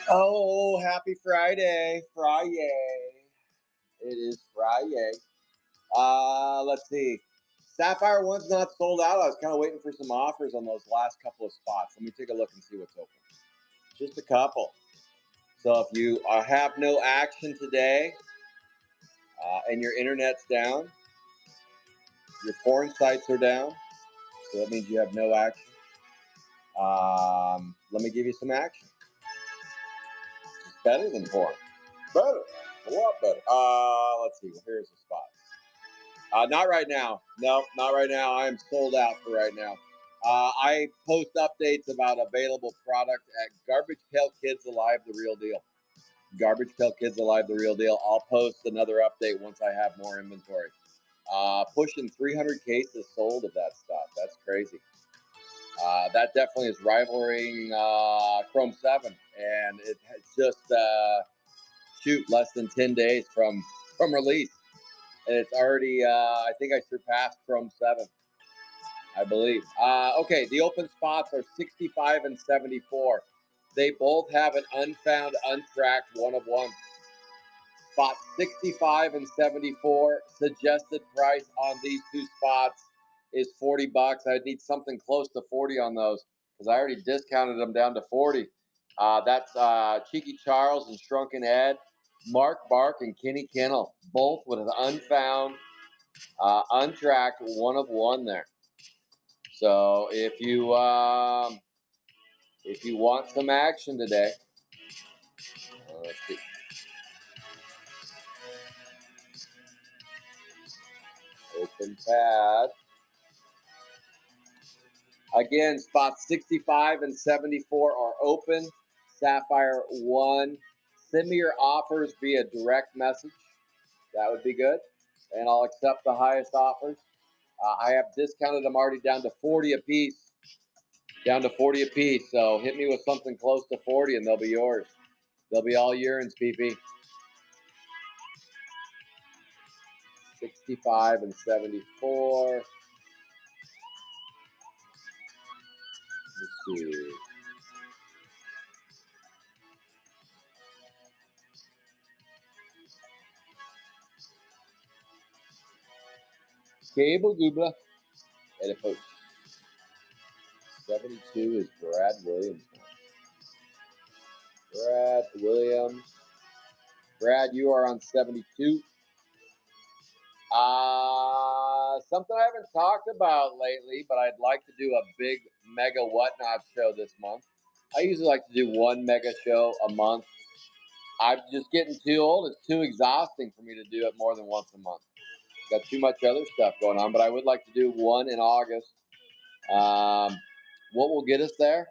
Oh, happy Friday. Friday. It is Friday. Let's see. Sapphire one's not sold out. I was kind of waiting for some offers on those last couple of spots. Let me take a look and see what's open. Just a couple. So if you have no action today and your internet's down, your porn sites are down, so that means you have no action. Let me give you some action. It's better than porn. Better. A lot better. Let's see. Well, here's the spot. Not right now. No, not right now. I am sold out for right now. I post updates about available product at Garbage Pail Kids Alive, the real deal. Garbage Pail Kids Alive, the real deal. I'll post another update once I have more inventory. Pushing 300 cases sold of that stuff. That's crazy. That definitely is rivaling Chrome 7, and it's just less than 10 days from release. And it's already, I think I surpassed Chrome 7, I believe. Okay, the open spots are 65 and 74. They both have an unfound, untracked one of one. Spot 65 and 74, suggested price on these two spots is 40 bucks. I'd need something close to 40 on those because I already discounted them down to 40. That's Cheeky Charles and Shrunken Ed, Mark Bark and Kenny Kennel, both with an unfound, untracked one of one there. So if you want some action today, let's see. Open pad. Again, spots 65 and 74 are open. Sapphire 1. Send me your offers via direct message. That would be good. And I'll accept the highest offers. I have discounted them already down to 40 a piece. Down to 40 a piece. So hit me with something close to 40 and they'll be yours. They'll be all urines, PP. 65 and 74. Let's see. Cable Goobla. Edipose. 72 is Brad Williams. Brad Williams. Brad, you are on 72. Something I haven't talked about lately, but I'd like to do a big mega whatnot show this month. I usually like to do one mega show a month. I'm just getting too old. It's too exhausting for me to do it more than once a month. Got too much other stuff going on, but I would like to do one in August. What will get us there?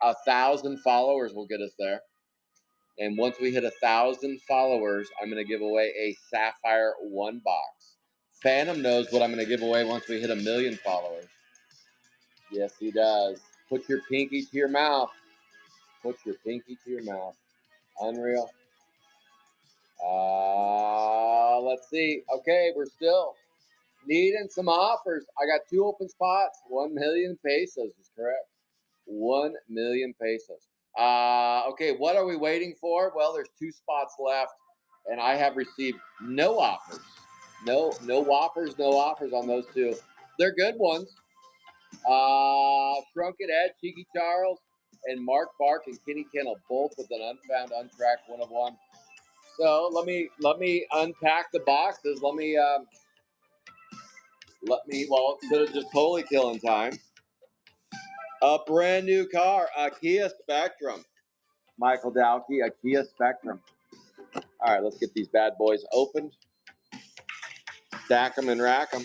1,000 followers will get us there. And once we hit 1,000 followers, I'm going to give away a Sapphire 1 box. Phantom knows what I'm going to give away once we hit 1,000,000 followers. Yes, he does. Put your pinky to your mouth. Put your pinky to your mouth. Unreal. Let's see. Okay, we're still needing some offers. I got 2 open spots. 1,000,000 pesos is correct. 1,000,000 pesos. Okay, what are we waiting for? Well, there's 2 spots left, and I have received no offers. No whoppers, no offers on those 2. They're good ones. Shrunken Ed, Cheeky Charles, and Mark Bark and Kenny Kennel, both with an unfound, untracked one of one. So let me unpack the boxes. Well, instead of just totally killing time, a brand new car, a Kia Spectrum. Michael Dowkey, a Kia Spectrum. All right, let's get these bad boys opened. Stack them and rack them.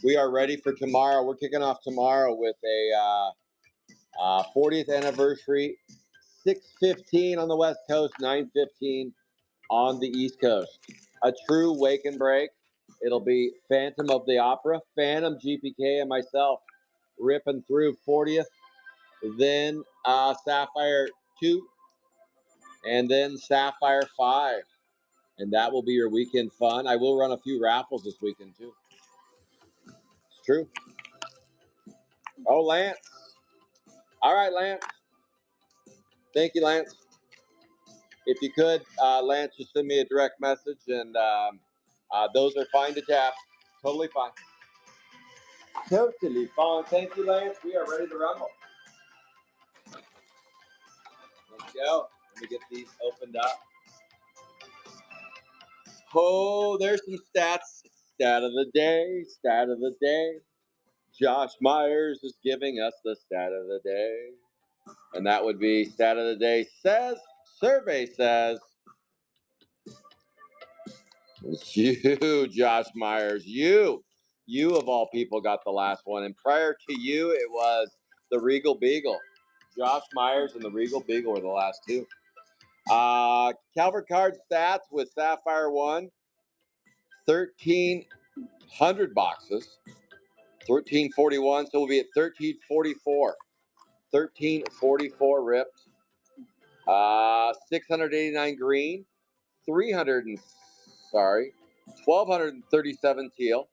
We are ready for tomorrow. We're kicking off tomorrow with a 40th anniversary, 6:15 on the West Coast, 9:15 on the East Coast. A true wake and break. It'll be Phantom of the Opera, Phantom, GPK, and myself ripping through 40th, then Sapphire 2, and then Sapphire 5. And that will be your weekend fun. I will run a few raffles this weekend, too. It's true. Oh, Lance. All right, Lance. Thank you, Lance. If you could, Lance, just send me a direct message, and those are fine to tap. Totally fine. Totally fine. Thank you, Lance. We are ready to rumble. Let's go. Let me get these opened up. Oh, there's some stats. Stat of the day. Stat of the day. Josh Myers is giving us the stat of the day. And that would be stat of the day says, survey says, you, Josh Myers, you of all people got the last one. And prior to you, it was the Regal Beagle. Josh Myers and the Regal Beagle were the last two. Calvert Card stats with Sapphire 1, 1,300 boxes, 1341. So we'll be at 1344. 1344 ripped. 689 green, 1,237 teal,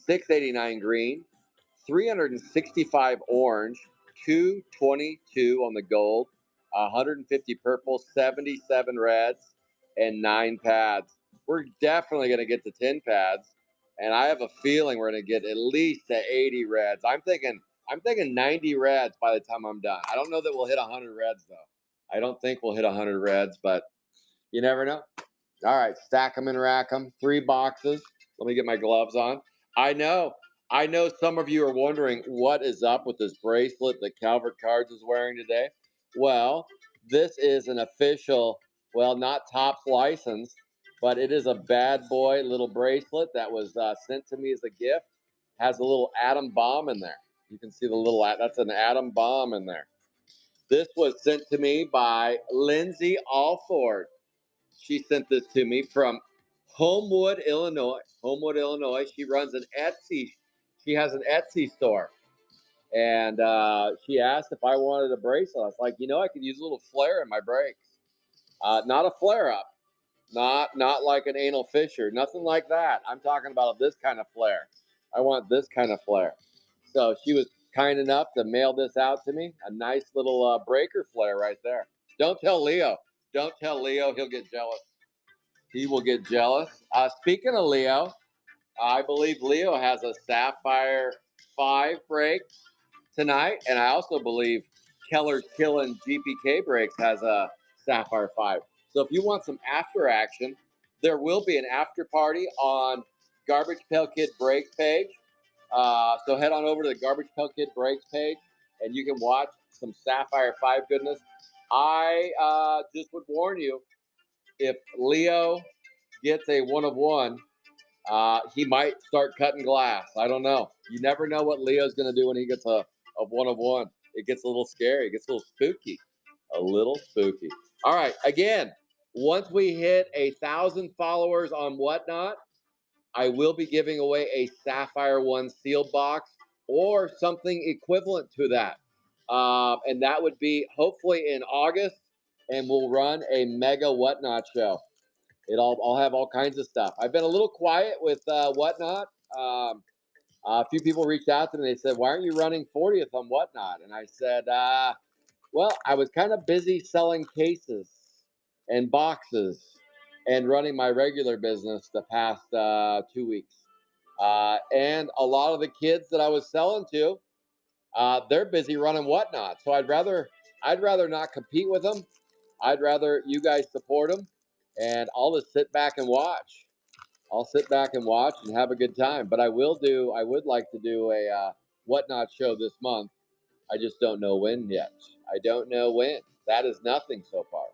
689 green, 365 orange, 222 on the gold, 150 purple, 77 reds, and 9 pads. We're definitely going to get to 10 pads, and I have a feeling we're going to get at least to 80 reds. I'm thinking 90 reds by the time I'm done. I don't know that we'll hit 100 reds though. I don't think we'll hit 100 reds, but you never know. All right, stack them and rack them. 3 boxes. Let me get my gloves on. I know some of you are wondering what is up with this bracelet that Calvert Cards is wearing today. Well, this is an official, well, not Topps license, but it is a bad boy little bracelet that was sent to me as a gift. Has a little atom bomb in there. You can see the little, that's an atom bomb in there. This was sent to me by Lindsay Alford. She sent this to me from Homewood, Illinois. Homewood, Illinois. She runs an Etsy. She has an Etsy store. And she asked if I wanted a bracelet. I was like, I could use a little flare in my brakes. Not a flare up. Not like an anal fissure. Nothing like that. I'm talking about this kind of flare. I want this kind of flare. So she was kind enough to mail this out to me. A nice little breaker flare right there. Don't tell Leo. Don't tell Leo. He'll get jealous. He will get jealous. Speaking of Leo, I believe Leo has a Sapphire 5 break tonight. And I also believe Keller's Killin' GPK Breaks has a Sapphire 5. So if you want some after action, there will be an after party on Garbage Pail Kid Breaks page. So head on over to the Garbage Pail Kid Breaks page, and you can watch some Sapphire 5 goodness. I just would warn you, if Leo gets a 1 of 1, he might start cutting glass. I don't know. You never know what Leo's going to do when he gets a 1 of 1. It gets a little scary. It gets a little spooky. A little spooky. All right. Again, once we hit 1,000 followers on Whatnot, I will be giving away a Sapphire 1 sealed box or something equivalent to that. And that would be hopefully in August, and we'll run a mega Whatnot show. I'll have all kinds of stuff. I've been a little quiet with Whatnot. A few people reached out to me. They said, "Why aren't you running 40th on Whatnot?" And I said, "Well, I was kind of busy selling cases and boxes and running my regular business the past 2 weeks. And a lot of the kids that I was selling to, they're busy running Whatnot. So I'd rather not compete with them. I'd rather you guys support them, and I'll just sit back and watch. I'll sit back and watch and have a good time. But I would like to do a Whatnot show this month. I just don't know when yet. I don't know when. That is nothing so far.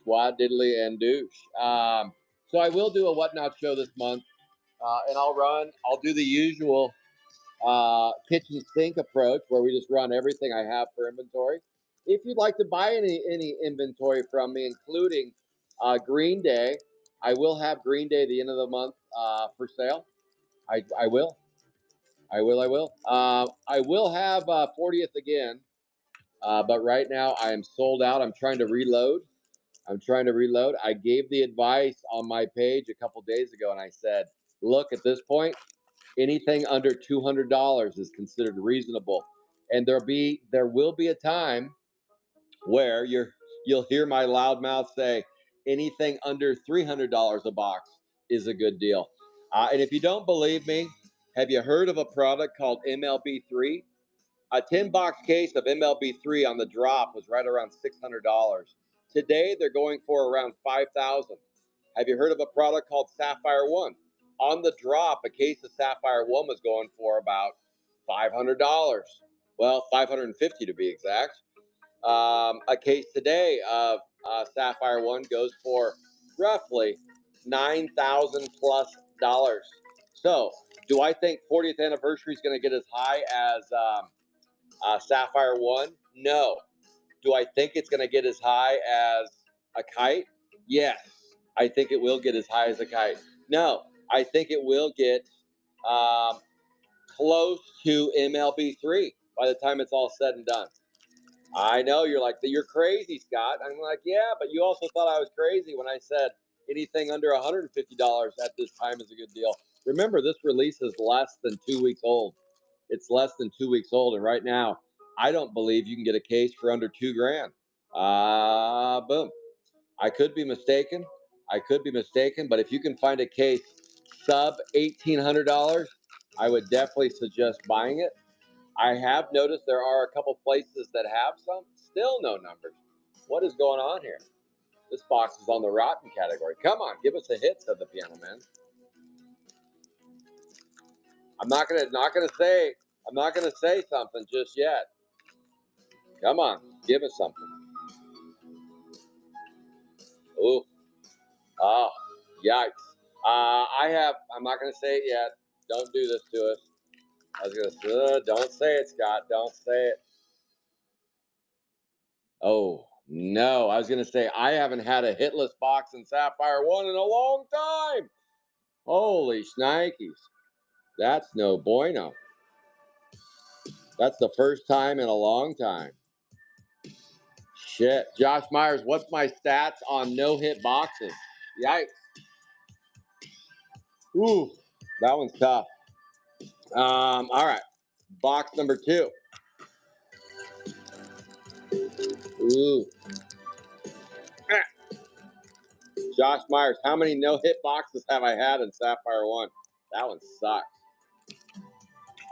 Swad, diddly, and douche. So I will do a Whatnot show this month, and I'll do the usual kitchen sink approach where we just run everything I have for inventory. If you'd like to buy any inventory from me, including Green Day, I will have Green Day at the end of the month for sale. I will. I will have 40th again, but right now I am sold out. I'm trying to reload. I gave the advice on my page a couple days ago, and I said, look, at this point, anything under $200 is considered reasonable. And there will be a time where you'll hear my loud mouth say anything under $300 a box is a good deal. And if you don't believe me, have you heard of a product called MLB3? A 10-box case of MLB3 on the drop was right around $600. Today, they're going for around $5,000. Have you heard of a product called Sapphire One? On the drop, a case of Sapphire One was going for about $500. Well, $550 to be exact. A case today of Sapphire One goes for roughly $9,000 plus dollars. So, do I think 40th anniversary is going to get as high as Sapphire One? No. Do I think it's going to get as high as a kite? Yes. I think it will get as high as a kite. No. I think it will get um, close to MLB3 by the time it's all said and done. I know you're like, you're crazy, Scott. I'm like, yeah, but you also thought I was crazy when I said anything under $150 at this time is a good deal. Remember, this release is less than 2 weeks old. It's less than 2 weeks old, and right now, I don't believe you can get a case for under $2,000. Boom. I could be mistaken. But if you can find a case sub $1,800, I would definitely suggest buying it. I have noticed there are a couple places that have some, still no numbers. What is going on here? This box is on the rotten category. Come on, give us a hit, said the piano man. I'm not gonna say something just yet. Come on, give us something. Ooh, oh, yikes. I'm not gonna say it yet. Don't do this to us. I was gonna say, don't say it, Scott. Don't say it. Oh, no. I was going to say, I haven't had a hitless box in Sapphire One in a long time. Holy shnikes. That's no bueno. That's the first time in a long time. Shit. Josh Myers, what's my stats on no-hit boxes? Yikes. Ooh, that one's tough. All right. Box number 2. Ooh. Josh Myers, how many no-hit boxes have I had in Sapphire One? That one sucks.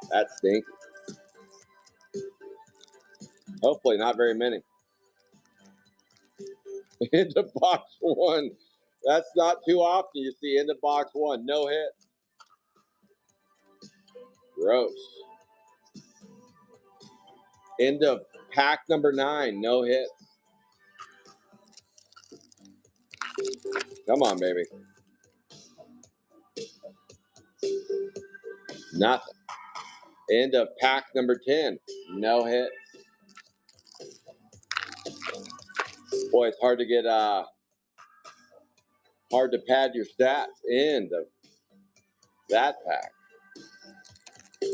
That's stinky. Hopefully not very many. Into box 1. That's not too often you see into box 1. No hits. Gross. Into pack number 9. No hits. Come on, baby. Nothing. End of pack number 10. No hits. Boy, it's hard to get hard to pad your stats. End of that pack.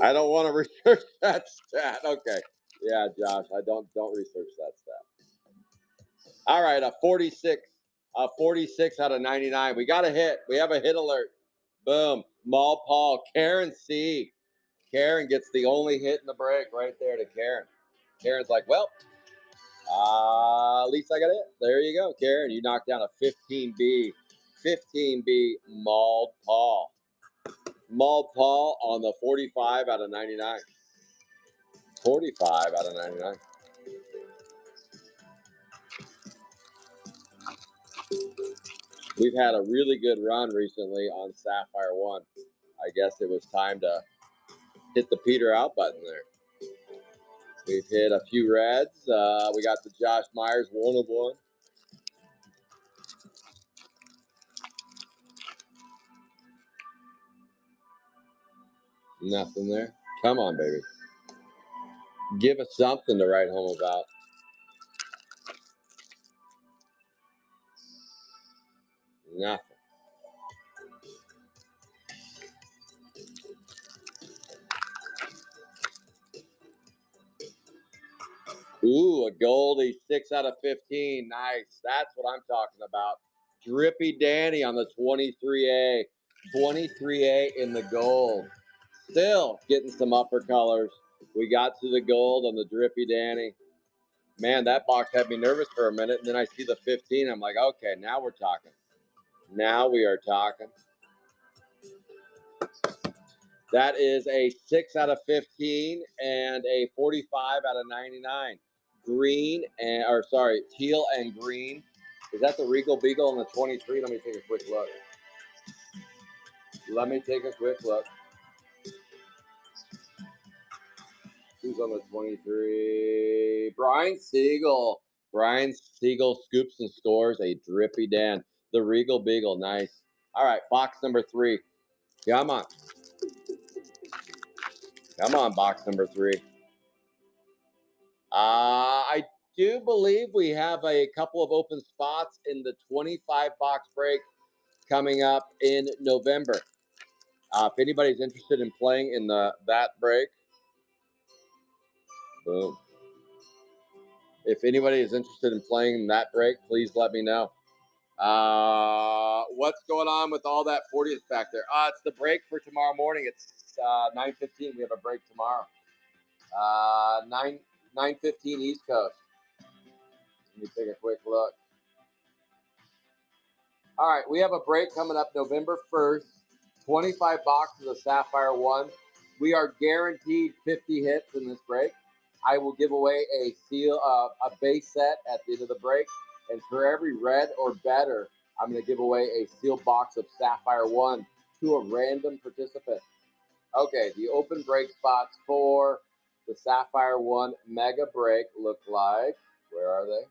I don't want to research that stat. Okay. Yeah, Josh, I don't research that stat. All right, a 46 out of 99. We got a hit. We have a hit alert. Boom. Maul Paul. Karen C. Karen gets the only hit in the break right there to Karen. Karen's like, well, at least I got it. There you go, Karen. You knocked down a 15B. 15B Mauled Paul. Mauled Paul on the 45 out of 99. 45 out of 99. We've had a really good run recently on Sapphire One. I guess it was time to hit the peter out button there. We've hit a few reds. We got the Josh Myers 1 of 1. Nothing there. Come on, baby. Give us something to write home about. Nothing. Ooh, a Goldie 6 out of 15. Nice. That's what I'm talking about. Drippy Danny on the 23A. 23A in the gold. Still getting some upper colors. We got to the gold on the Drippy Danny. Man, that box had me nervous for a minute, and then I see the 15. I'm like, okay, now we're talking. Now we are talking. That is a 6 out of 15 and a 45 out of 99. Green and, or sorry, teal and green. Is that the Regal Beagle and the 23? Let me take a quick look. Who's on the 23? Brian Siegel. Brian Siegel scoops and scores a drippy Dan. The Regal Beagle, nice. All right, box number 3. Come on. Come on, box number 3. I do believe we have a couple of open spots in the 25 box break coming up in November. If anybody's interested in playing in that break, boom. If anybody is interested in playing in that break, please let me know. What's going on with all that 40th back there? It's the break for tomorrow morning. It's 9:15. We have a break tomorrow. 9:15 East Coast. Let me take a quick look. All right, we have a break coming up November 1st. 25 boxes of Sapphire 1. We are guaranteed 50 hits in this break. I will give away a base set at the end of the break. And for every red or better, I'm going to give away a sealed box of Sapphire 1 to a random participant. Okay, the open break spots for the Sapphire 1 Mega Break look like, where are they?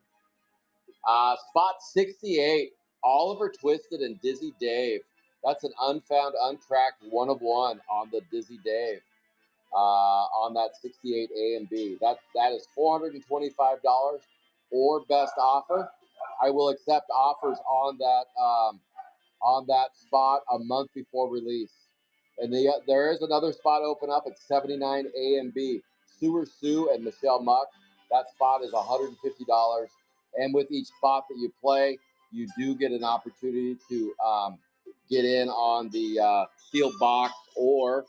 Spot 68, Oliver Twisted and Dizzy Dave. That's an unfound, untracked 1 of 1 on the Dizzy Dave on that 68 A and B. That is $425 or best offer. I will accept offers on that spot a month before release. And there is another spot open up at 79 A and B. Sewer Sue and Michelle Muck. That spot is $150. And with each spot that you play, you do get an opportunity to get in on the sealed box or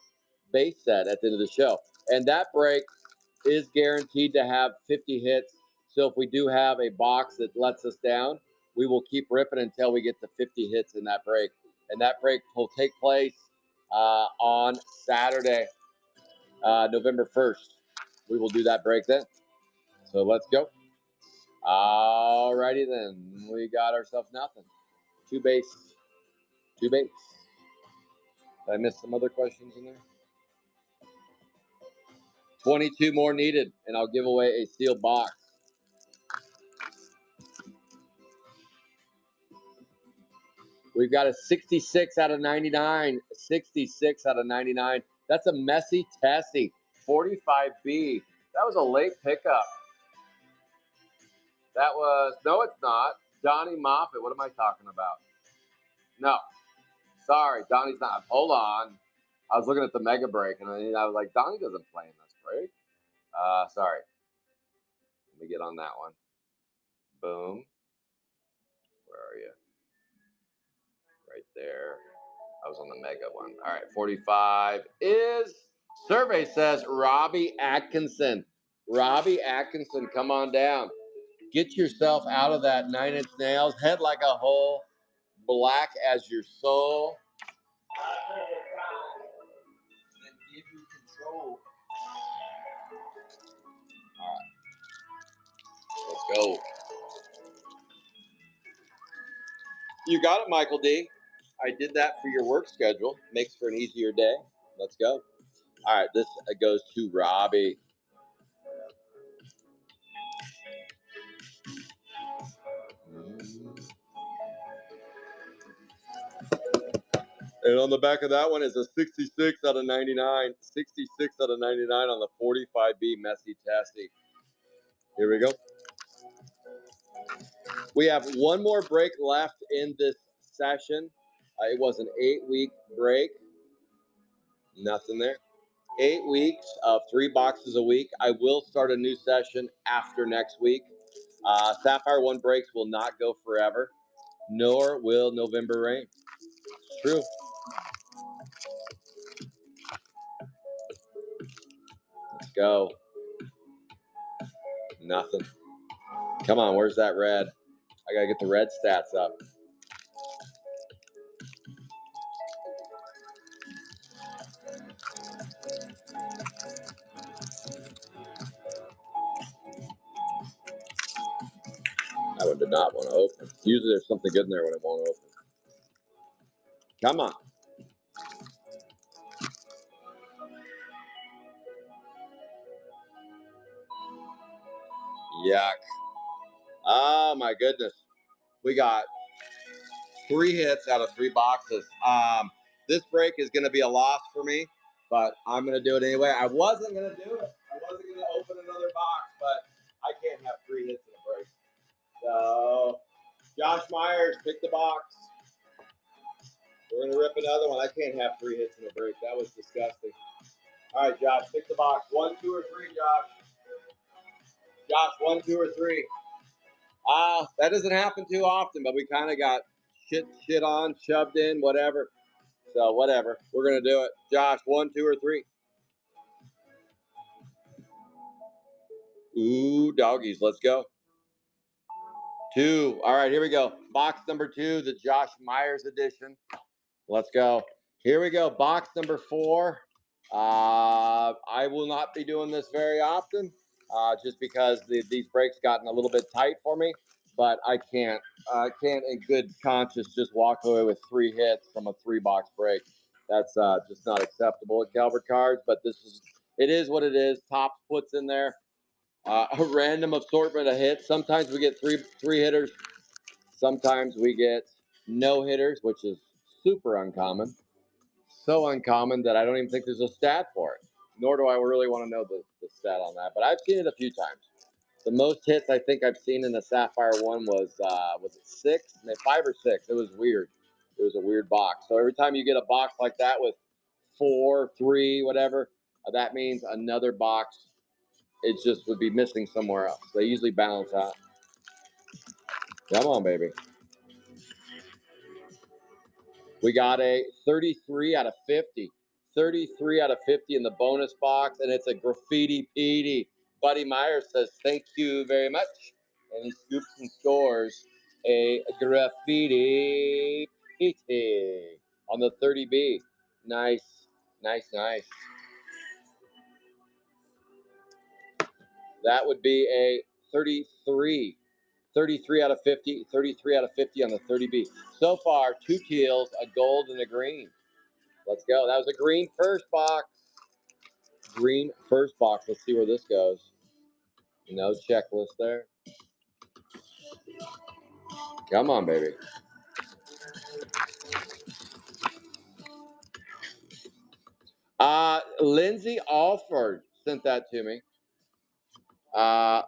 base set at the end of the show. And that break is guaranteed to have 50 hits. So if we do have a box that lets us down, we will keep ripping until we get to 50 hits in that break. And that break will take place on Saturday, November 1st. We will do that break then. So let's go. All righty then. We got ourselves nothing. Two base. Did I miss some other questions in there? 22 more needed, and I'll give away a sealed box. We've got a 66 out of 99. 66 out of 99. That's a messy Tessie. 45B. That was a late pickup. No, it's not. Donnie Moffitt. What am I talking about? No. Sorry, Donnie's not. Hold on. I was looking at the mega break, and I was like, Donnie doesn't play in this break. Sorry. Let me get on that one. Boom. Where are you? Right there. I was on the mega one. All right, 45 is, survey says, Robbie Atkinson. Robbie Atkinson, come on down. Get yourself out of that 9-inch nails, head like a hole, black as your soul. And give you control. All right, let's go. You got it, Michael D. I did that for your work schedule. Makes for an easier day. Let's go. All right, this goes to Robbie. And on the back of that one is a 66 out of 99. 66 out of 99 on the 45B Messy Tasty. Here we go. We have one more break left in this session. It was an 8-week break. Nothing there. 8 weeks of 3 boxes a week. I will start a new session after next week. Sapphire 1 breaks will not go forever, nor will November rain. It's true. Let's go. Nothing. Come on, where's that red? I gotta get the red stats up. That one did not want to open. Usually there's something good in there when it won't open. Come on. Yuck. Oh my goodness. We got 3 hits out of 3 boxes. This break is going to be a loss for me, but I'm going to do it anyway. I wasn't going to do it. I wasn't going to open another box, but I can't have 3 hits in a break. So, Josh Myers, pick the box. We're going to rip another one. I can't have 3 hits in a break. That was disgusting. All right, Josh, pick the box. 1, 2, or 3, Josh. Josh, 1, 2, or 3. That doesn't happen too often, but we kind of got shit on, shoved in, whatever. So whatever, we're gonna do it. Josh, 1, 2, or 3. Ooh, doggies, let's go. 2. All right, here we go. Box number 2, the Josh Myers edition. Let's go. Here we go. Box number 4. I will not be doing this very often, just because these breaks gotten a little bit tight for me. But I can't in good conscience just walk away with 3 hits from a 3-box break. That's just not acceptable at Calvert Cards. But it is what it is. Topps puts in there a random assortment of hits. Sometimes we get three hitters. Sometimes we get no hitters, which is super uncommon. So uncommon that I don't even think there's a stat for it. Nor do I really want to know the stat on that. But I've seen it a few times. The most hits I think I've seen in the Sapphire one was it 6? 5 or 6. It was weird. It was a weird box. So every time you get a box like that with 4, 3, whatever, that means another box. It just would be missing somewhere else. They usually balance out. Come on, baby. We got a 33 out of 50. 33 out of 50 in the bonus box, and it's a graffiti Petey. Buddy Myers says, thank you very much. And he scoops and scores a graffiti Petey on the 30B. Nice, nice, nice. That would be a 33. 33 out of 50, 33 out of 50 on the 30B. So far, 2 teals, a gold, and a green. Let's go. That was a green first box. Green first box. Let's see where this goes. No checklist there. Come on, baby. Lindsay Alford sent that to me.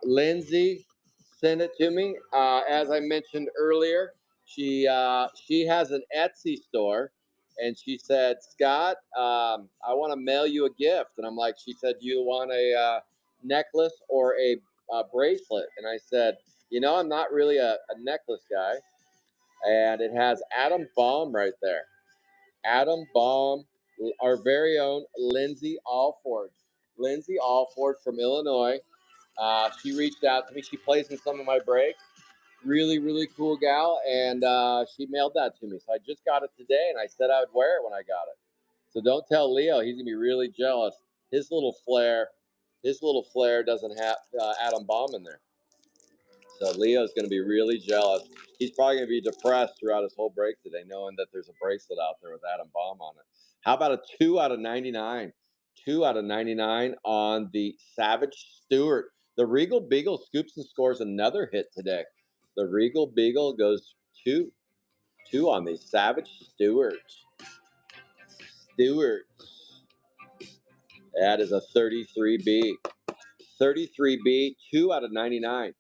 Lindsay sent it to me. As I mentioned earlier, she has an Etsy store, and she said, Scott, I want to mail you a gift. And I'm like, she said, do you want a necklace or a bracelet? And I said, I'm not really a necklace guy. And it has Adam Baum right there. Adam Baum, our very own Lindsay Alford. Lindsay Alford from Illinois. She reached out to me. She plays in some of my breaks. Really, really cool gal. And she mailed that to me. So I just got it today, and I said I would wear it when I got it. So don't tell Leo. He's going to be really jealous. His little flare doesn't have Adam Baum in there. So Leo's going to be really jealous. He's probably going to be depressed throughout his whole break today, knowing that there's a bracelet out there with Adam Baum on it. How about a 2 out of 99? 2 out of 99 on the Savage Stewart. The Regal Beagle scoops and scores another hit today. The Regal Beagle goes 2 on the Savage Stewart. That is a 33B. 33B, 2 out of 99.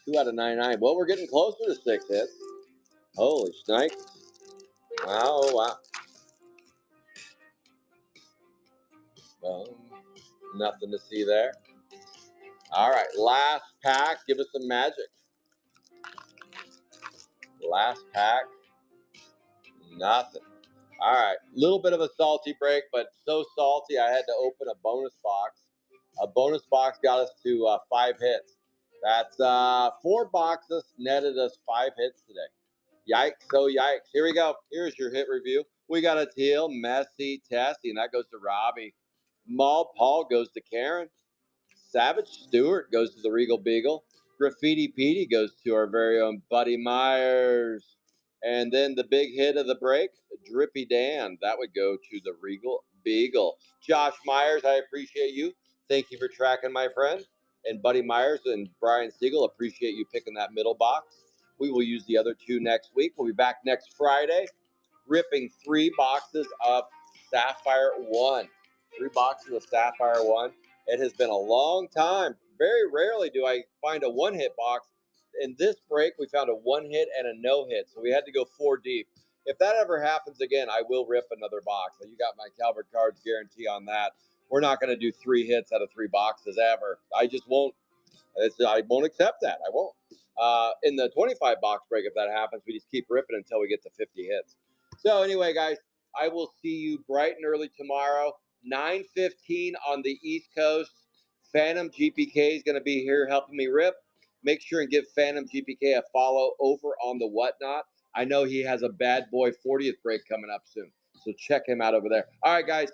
2 out of 99. Well, we're getting closer to 6 hits. Holy snake. Wow. Well, nothing to see there. All right, last pack. Give us some magic. Last pack. Nothing. All right, little bit of a salty break, but so salty I had to open a bonus box. A bonus box got us to 5 hits. That's 4 boxes, netted us 5 hits today. Yikes, so yikes. Here we go. Here's your hit review. We got a Teal, Messy, Tessie, and that goes to Robbie. Maul Paul goes to Karen. Savage Stewart goes to the Regal Beagle. Graffiti Petey goes to our very own Buddy Myers. And then the big hit of the break, Drippy Dan, that would go to the Regal Beagle. Josh Myers, I appreciate you. Thank you for tracking, my friend. And Buddy Myers and Brian Siegel, appreciate you picking that middle box. We will use the other 2 next week. We'll be back next Friday, ripping 3 boxes of Sapphire 1. 3 boxes of Sapphire 1. It has been a long time. Very rarely do I find a 1-hit box. In this break, we found a 1-hit and a no-hit, so we had to go 4 deep. If that ever happens again, I will rip another box. So you got my Calvert Cards guarantee on that. We're not going to do 3 hits out of 3 boxes ever. I just won't. I won't accept that. I won't. In the 25 box break, if that happens, we just keep ripping until we get to 50 hits. So anyway, guys, I will see you bright and early tomorrow, 9:15 on the East Coast. Phantom GPK is going to be here helping me rip. Make sure and give Phantom GPK a follow over on the Whatnot. I know he has a bad boy 40th break coming up soon, so check him out over there. All right, guys.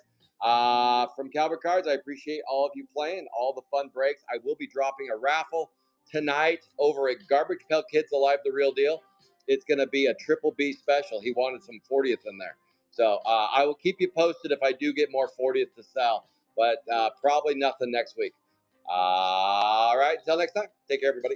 From Calvert Cards, I appreciate all of you playing, all the fun breaks. I will be dropping a raffle tonight over at Garbage Pail Kids Alive, the Real Deal. It's going to be a Triple B special. He wanted some 40th in there. So I will keep you posted if I do get more 40th to sell, but probably nothing next week. All right, until next time, take care, everybody.